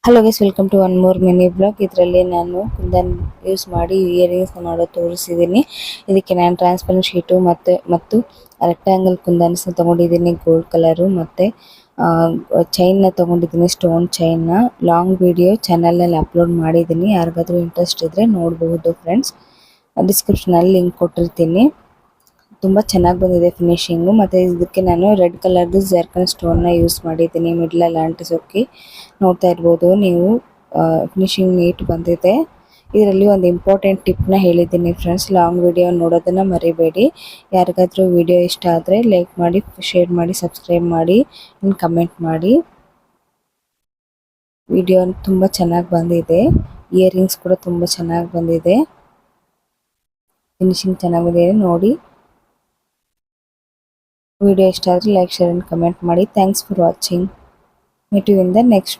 Hello guys, welcome to one more mini blog. ಇದರಲ್ಲಿ ನಾನು kundan use ಮಾಡಿ ಇಯರಿಂಗ್ಸ್ ಮಾಡೋದು ತೋರಿಸಿದ್ದೀನಿ. ಇದಕ್ಕೆ ನಾನು ಟ್ರಾನ್ಸ್ಪರೆಂಟ್ ಶೀಟು ಮತ್ತು ರೆಕ್ಟ್ಯಾಂಗಲ್ ಕುಂದನ್ಸ್ ತಗೊಂಡಿದ್ದೀನಿ, ಗೋಲ್ಡ್ ಕಲರು. ಮತ್ತು ಚೈನ್ನ ತಗೊಂಡಿದ್ದೀನಿ, ಸ್ಟೋನ್ ಚೈನ್ನ. ಲಾಂಗ್ ವಿಡಿಯೋ ಚಾನಲ್ನಲ್ಲಿ ಅಪ್ಲೋಡ್ ಮಾಡಿದ್ದೀನಿ, ಯಾರಿಗಾದ್ರೂ ಇಂಟ್ರೆಸ್ಟ್ ಇದ್ದರೆ ನೋಡಬಹುದು ಫ್ರೆಂಡ್ಸ್. ಡಿಸ್ಕ್ರಿಪ್ಷನಲ್ಲಿ ಲಿಂಕ್ ಕೊಟ್ಟಿರ್ತೀನಿ. ತುಂಬ ಚೆನ್ನಾಗಿ ಬಂದಿದೆ ಫಿನಿಶಿಂಗು. ಮತ್ತು ಇದಕ್ಕೆ ನಾನು ರೆಡ್ ಕಲರ್ದು ಜರ್ಕನ್ ಸ್ಟೋನ್ನ ಯೂಸ್ ಮಾಡಿದ್ದೀನಿ ಮಿಡ್ಲಲ್ಲಿ ಅಂಟಿಸೋಕ್ಕೆ. ನೋಡ್ತಾ ಇರ್ಬೋದು ನೀವು, ಫಿನಿಶಿಂಗ್ ನೀಟ್ ಬಂದಿದೆ. ಇದರಲ್ಲಿ ಒಂದು ಇಂಪಾರ್ಟೆಂಟ್ ಟಿಪ್ನ ಹೇಳಿದ್ದೀನಿ ಫ್ರೆಂಡ್ಸ್. ಲಾಂಗ್ ವಿಡಿಯೋ ನೋಡೋದನ್ನು ಮರಿಬೇಡಿ. ಯಾರಿಗಾದ್ರೂ ವಿಡಿಯೋ ಇಷ್ಟ ಆದರೆ ಲೈಕ್ ಮಾಡಿ, ಶೇರ್ ಮಾಡಿ, ಸಬ್ಸ್ಕ್ರೈಬ್ ಮಾಡಿ, ಕಮೆಂಟ್ ಮಾಡಿ. ವಿಡಿಯೋ ತುಂಬ ಚೆನ್ನಾಗಿ ಬಂದಿದೆ. ಇಯರಿಂಗ್ಸ್ ಕೂಡ ತುಂಬ ಚೆನ್ನಾಗಿ ಬಂದಿದೆ. ಫಿನಿಶಿಂಗ್ ಚೆನ್ನಾಗಿದೆ ನೋಡಿ. ವಿಡಿಯೋ ಇಷ್ಟ ಆದರೆ ಲೈಕ್, ಶೇರ್ ಆ್ಯಂಡ್ ಕಮೆಂಟ್ ಮಾಡಿ. Thanks for watching. Meet you in the next